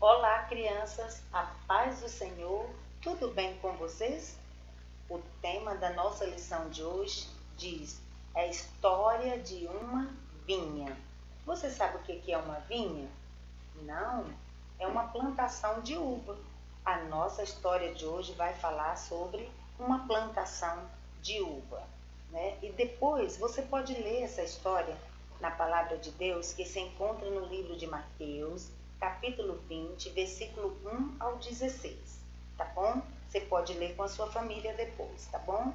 Olá, crianças, a paz do Senhor, tudo bem com vocês? O tema da nossa lição de hoje diz: é a história de uma vinha. Você sabe o que é uma vinha? Não, é uma plantação de uva. A nossa história de hoje vai falar sobre uma plantação de uva, né? E depois você pode ler essa história na palavra de Deus que se encontra no livro de Mateus, capítulo 20, versículo 1 ao 16, tá bom? Você pode ler com a sua família depois, tá bom?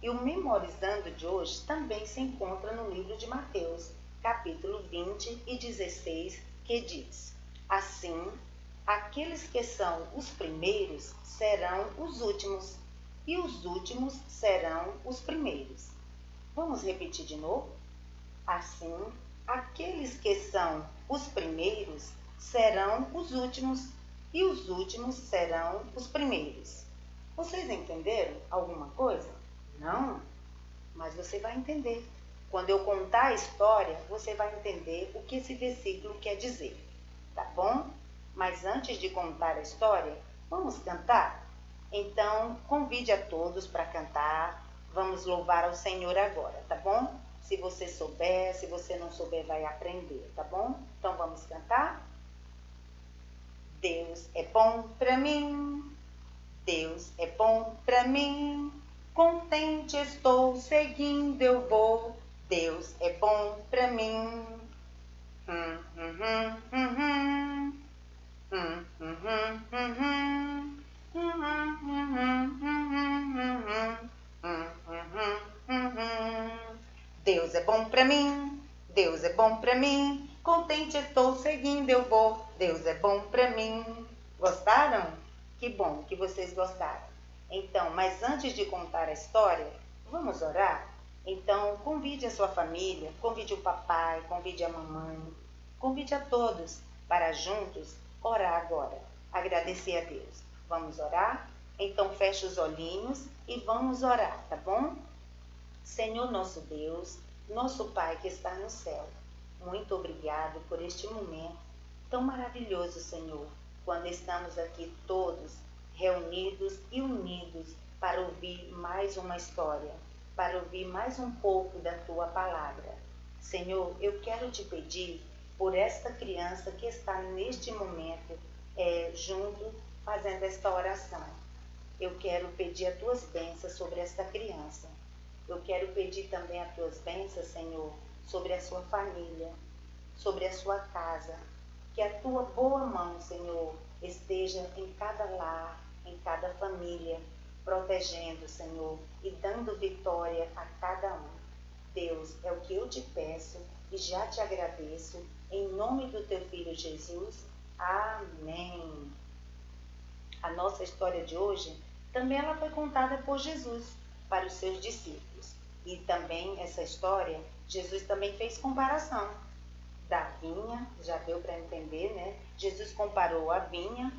E o memorizando de hoje também se encontra no livro de Mateus, capítulo 20 e 16, que diz: assim, aqueles que são os primeiros serão os últimos, e os últimos serão os primeiros. Vamos repetir de novo? Assim, aqueles que são os primeiros serão os últimos, e os últimos serão os primeiros. Vocês entenderam alguma coisa? Não? Mas você vai entender. Quando eu contar a história, você vai entender o que esse versículo quer dizer. Tá bom? Mas antes de contar a história, vamos cantar? Então, convide a todos para cantar. Vamos louvar ao Senhor agora, tá bom? Se você souber, se você não souber, vai aprender, tá bom? Então vamos cantar? Deus é bom para mim, Deus é bom para mim. Contente estou, seguindo eu vou. Deus é bom para mim. Hum, hum, hum, hum, hum. Hum, hum, hum, hum, hum. Hum, hum, hum, hum, hum, hum, Deus é bom pra mim, Deus é bom pra mim. Contente estou, seguindo eu vou. Deus é bom pra mim. Gostaram? Que bom que vocês gostaram. Então, mas antes de contar a história, vamos orar? Então, convide a sua família, convide o papai, convide a mamãe, convide a todos para juntos orar agora. Agradecer a Deus. Vamos orar? Então, feche os olhinhos e vamos orar, tá bom? Senhor nosso Deus, nosso Pai que está no céu, muito obrigado por este momento tão maravilhoso, Senhor, quando estamos aqui todos reunidos e unidos para ouvir mais uma história, para ouvir mais um pouco da Tua palavra. Senhor, eu quero te pedir por esta criança que está neste momento junto fazendo esta oração. Eu quero pedir as Tuas bênçãos sobre esta criança. Eu quero pedir também as Tuas bênçãos, Senhor, sobre a sua família, sobre a sua casa. Que a Tua boa mão, Senhor, esteja em cada lar, em cada família, protegendo, Senhor, e dando vitória a cada um. Deus, é o que eu te peço e já te agradeço, em nome do Teu Filho Jesus. Amém. A nossa história de hoje também ela foi contada por Jesus para os seus discípulos. E também essa história, Jesus também fez comparação da vinha, já deu para entender, né? Jesus comparou a vinha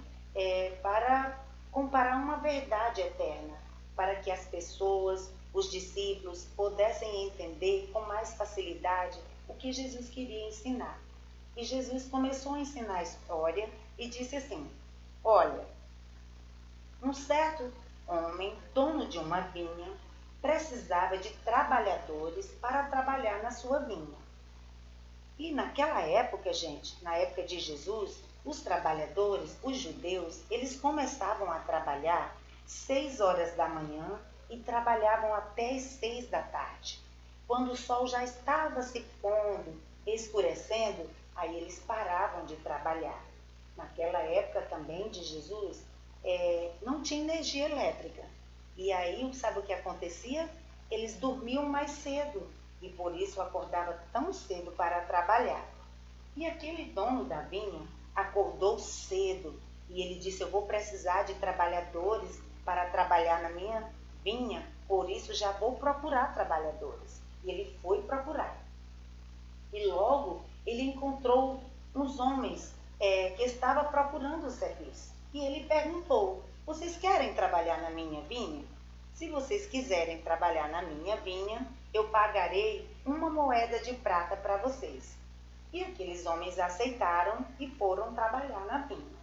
para comparar uma verdade eterna, para que as pessoas, os discípulos, pudessem entender com mais facilidade o que Jesus queria ensinar. E Jesus começou a ensinar a história e disse assim: olha, um certo homem, dono de uma vinha, precisava de trabalhadores para trabalhar na sua vinha. E naquela época, gente, na época de Jesus, os trabalhadores, os judeus, eles começavam a trabalhar 6 horas da manhã e trabalhavam até as 6 da tarde. Quando o sol já estava se pondo, escurecendo, aí eles paravam de trabalhar. Naquela época também de Jesus, não tinha energia elétrica. E aí, sabe o que acontecia? Eles dormiam mais cedo e por isso acordava tão cedo para trabalhar. E aquele dono da vinha acordou cedo e ele disse: eu vou precisar de trabalhadores para trabalhar na minha vinha, por isso já vou procurar trabalhadores. E ele foi procurar. E logo ele encontrou uns homens que estavam procurando o serviço. E ele perguntou: vocês querem trabalhar na minha vinha? Se vocês quiserem trabalhar na minha vinha, eu pagarei 1 moeda de prata para vocês. E aqueles homens aceitaram e foram trabalhar na vinha.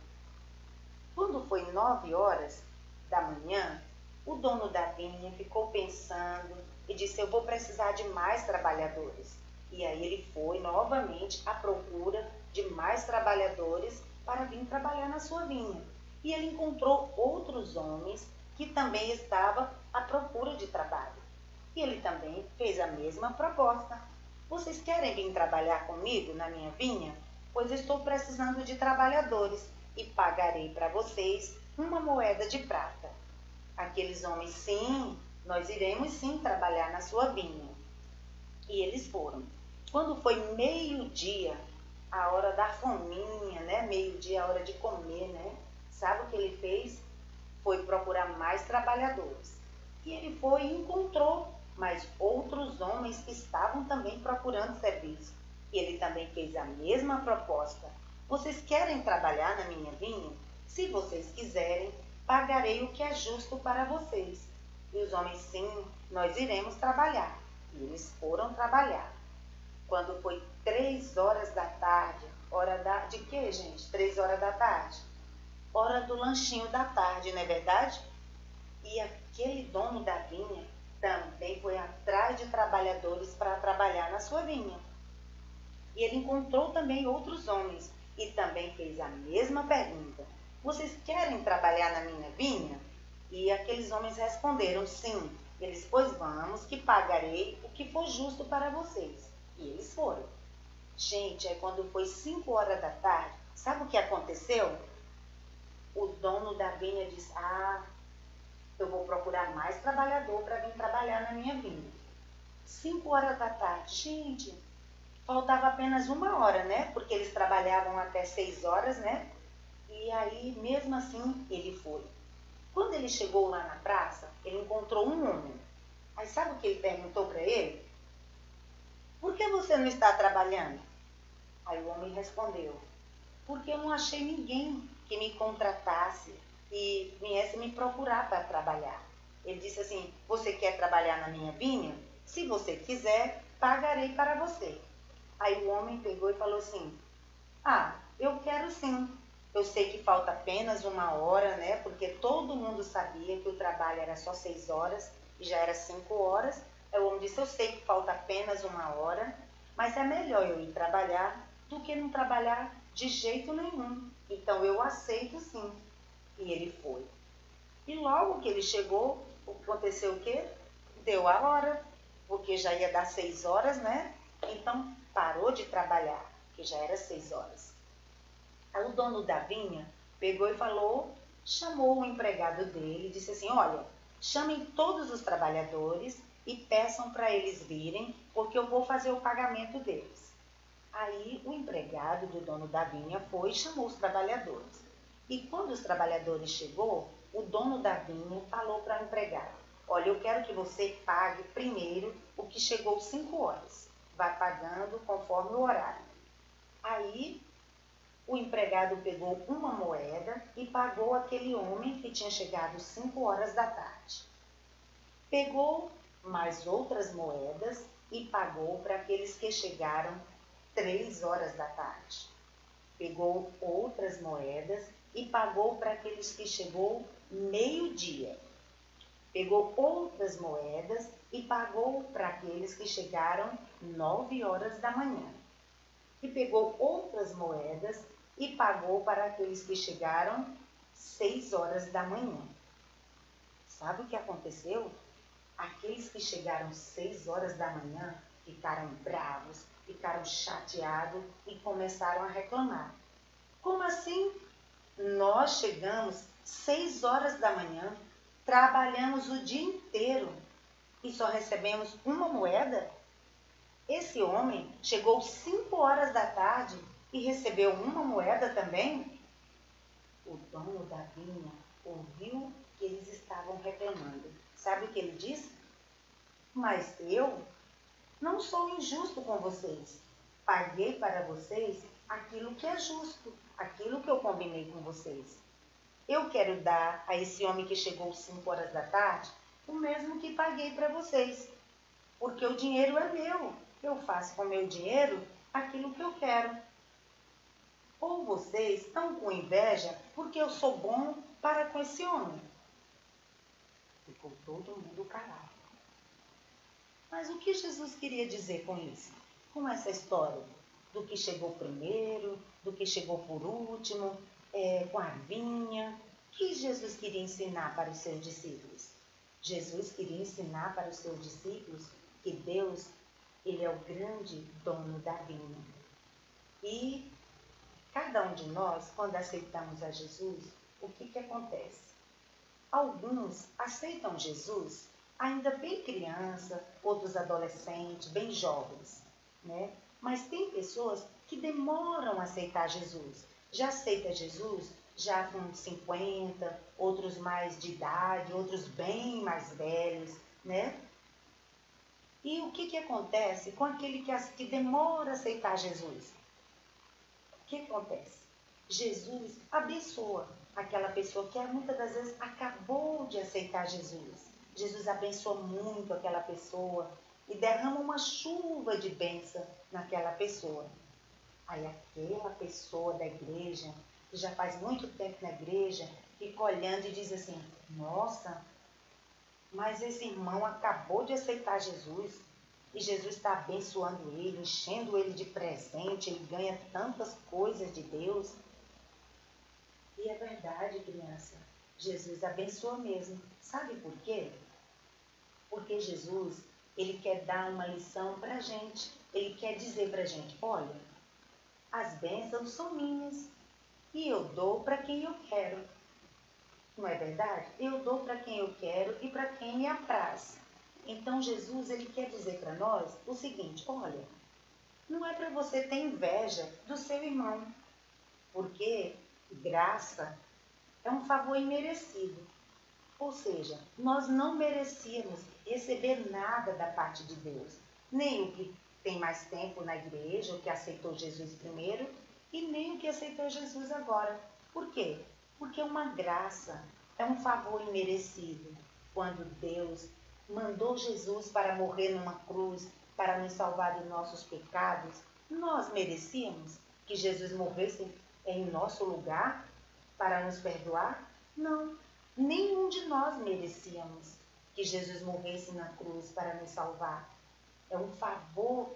9 horas da manhã, o dono da vinha ficou pensando e disse: eu vou precisar de mais trabalhadores. E aí ele foi novamente à procura de mais trabalhadores para vir trabalhar na sua vinha. E ele encontrou outros homens que também estavam à procura de trabalho. E ele também fez a mesma proposta: vocês querem vir trabalhar comigo na minha vinha? Pois estou precisando de trabalhadores e pagarei para vocês uma moeda de prata. Aqueles homens: sim, nós iremos sim trabalhar na sua vinha. E eles foram. Quando foi meio-dia, a hora da fominha, né? Meio-dia, a hora de comer, né? Sabe o que ele fez? Foi procurar mais trabalhadores. E ele foi e encontrou mais outros homens que estavam também procurando serviço. E ele também fez a mesma proposta: vocês querem trabalhar na minha vinha? Se vocês quiserem, pagarei o que é justo para vocês. E os homens: sim, nós iremos trabalhar. E eles foram trabalhar. Quando foi 3 horas da tarde, de quê, gente? 3 horas da tarde? Hora do lanchinho da tarde, não é verdade? E aquele dono da vinha também foi atrás de trabalhadores para trabalhar na sua vinha. E ele encontrou também outros homens e também fez a mesma pergunta: vocês querem trabalhar na minha vinha? E aqueles homens responderam: sim. Eles: pois vamos, que pagarei o que for justo para vocês. E eles foram. Gente, aí quando foi 5 horas da tarde, sabe o que aconteceu? O dono da vinha disse: eu vou procurar mais trabalhador para vir trabalhar na minha vinha. 5 horas da tarde, gente, faltava apenas 1 hora, né? Porque eles trabalhavam até 6 horas, né? E aí, mesmo assim, ele foi. Quando ele chegou lá na praça, ele encontrou um homem. Aí sabe o que ele perguntou para ele? Por que você não está trabalhando? Aí o homem respondeu: porque eu não achei ninguém que me contratasse e viesse me procurar para trabalhar. Ele disse assim: você quer trabalhar na minha vinha? Se você quiser, pagarei para você. Aí o homem pegou e falou assim: eu quero sim. Eu sei que falta apenas 1 hora, né? Porque todo mundo sabia que o trabalho era só 6 horas e já era 5 horas. Aí o homem disse: eu sei que falta apenas 1 hora, mas é melhor eu ir trabalhar do que não trabalhar de jeito nenhum. Então eu aceito sim. E ele foi. E logo que ele chegou, aconteceu o quê? Deu a hora, porque já ia dar 6 horas, né? Então parou de trabalhar, que já era 6 horas. Aí o dono da vinha pegou e chamou o empregado dele e disse assim: olha, chamem todos os trabalhadores e peçam para eles virem, porque eu vou fazer o pagamento deles. Aí o empregado do dono da vinha foi e chamou os trabalhadores. E quando os trabalhadores chegou, o dono da vinha falou para o empregado: olha, eu quero que você pague primeiro o que chegou 5 horas. Vai pagando conforme o horário. Aí o empregado pegou uma moeda e pagou aquele homem que tinha chegado 5 horas da tarde. Pegou mais outras moedas e pagou para aqueles que chegaram 3 horas da tarde. Pegou outras moedas e pagou para aqueles que chegou meio-dia. Pegou outras moedas e pagou para aqueles que chegaram 9 horas da manhã. E pegou outras moedas e pagou para aqueles que chegaram 6 horas da manhã. Sabe o que aconteceu? Aqueles que chegaram 6 horas da manhã ficaram bravos, ficaram chateados e começaram a reclamar. Como assim? Nós chegamos 6 horas da manhã, trabalhamos o dia inteiro e só recebemos uma moeda? Esse homem chegou 5 horas da tarde e recebeu uma moeda também? O dono da vinha ouviu que eles estavam reclamando. Sabe o que ele disse? Mas eu não sou injusto com vocês. Paguei para vocês aquilo que é justo, aquilo que eu combinei com vocês. Eu quero dar a esse homem que chegou 5 horas da tarde o mesmo que paguei para vocês, porque o dinheiro é meu. Eu faço com o meu dinheiro aquilo que eu quero. Ou vocês estão com inveja porque eu sou bom para com esse homem? Ficou todo mundo calado. Mas o que Jesus queria dizer com isso? Com essa história do que chegou primeiro, do que chegou por último, com a vinha. O que Jesus queria ensinar para os seus discípulos? Jesus queria ensinar para os seus discípulos que Deus, Ele é o grande dono da vinha. E cada um de nós, quando aceitamos a Jesus, o que acontece? Alguns aceitam Jesus ainda bem criança, outros adolescentes, bem jovens, né? Mas tem pessoas que demoram a aceitar Jesus. Já aceita Jesus já com 50, outros mais de idade, outros bem mais velhos, né? E o que acontece com aquele que demora a aceitar Jesus? O que acontece? Jesus abençoa aquela pessoa que muitas das vezes acabou de aceitar Jesus. Jesus abençoa muito aquela pessoa e derrama uma chuva de bênção naquela pessoa. Aí aquela pessoa da igreja, que já faz muito tempo na igreja, fica olhando e diz assim, nossa, mas esse irmão acabou de aceitar Jesus e Jesus está abençoando ele, enchendo ele de presente, ele ganha tantas coisas de Deus. E é verdade, criança, Jesus abençoa mesmo. Sabe por quê? Porque Jesus, ele quer dar uma lição para a gente. Ele quer dizer para a gente, olha, as bênçãos são minhas e eu dou para quem eu quero. Não é verdade? Eu dou para quem eu quero e para quem me apraz. Então Jesus, ele quer dizer para nós o seguinte, olha, não é para você ter inveja do seu irmão, porque graça é um favor imerecido. Ou seja, nós não merecíamos receber nada da parte de Deus. Nem o que tem mais tempo na igreja, o que aceitou Jesus primeiro, e nem o que aceitou Jesus agora. Por quê? Porque uma graça é um favor imerecido. Quando Deus mandou Jesus para morrer numa cruz, para nos salvar dos nossos pecados, nós merecíamos que Jesus morresse em nosso lugar para nos perdoar? Não. Nenhum de nós merecíamos que Jesus morresse na cruz para nos salvar. É um favor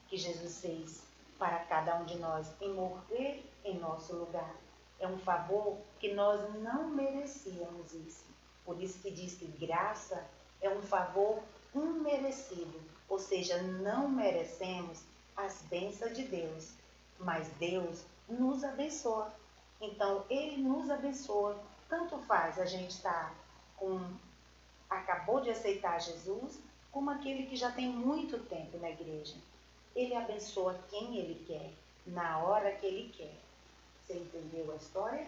que Jesus fez para cada um de nós em morrer em nosso lugar. É um favor que nós não merecíamos isso. Por isso que diz que graça é um favor imerecido, ou seja, não merecemos as bênçãos de Deus, mas Deus nos abençoa. Então, Ele nos abençoa. Tanto faz a gente estar acabou de aceitar Jesus, como aquele que já tem muito tempo na igreja. Ele abençoa quem Ele quer, na hora que Ele quer. Você entendeu a história?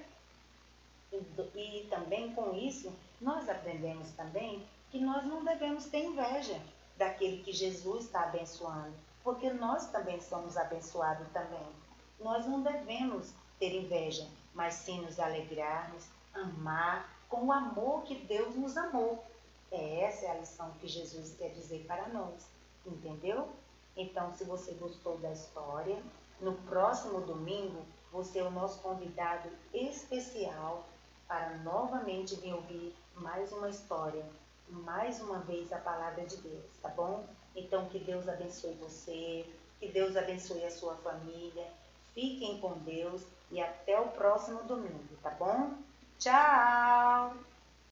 E também com isso, nós aprendemos também que nós não devemos ter inveja daquele que Jesus está abençoando, porque nós também somos abençoados também. Nós não devemos ter inveja, mas sim nos alegrarmos, amar com o amor que Deus nos amou. Essa é a lição que Jesus quer dizer para nós, entendeu? Então, se você gostou da história, no próximo domingo, você é o nosso convidado especial para novamente vir ouvir mais uma história, mais uma vez a palavra de Deus, tá bom? Então, que Deus abençoe você, que Deus abençoe a sua família. Fiquem com Deus e até o próximo domingo, tá bom? Tchau!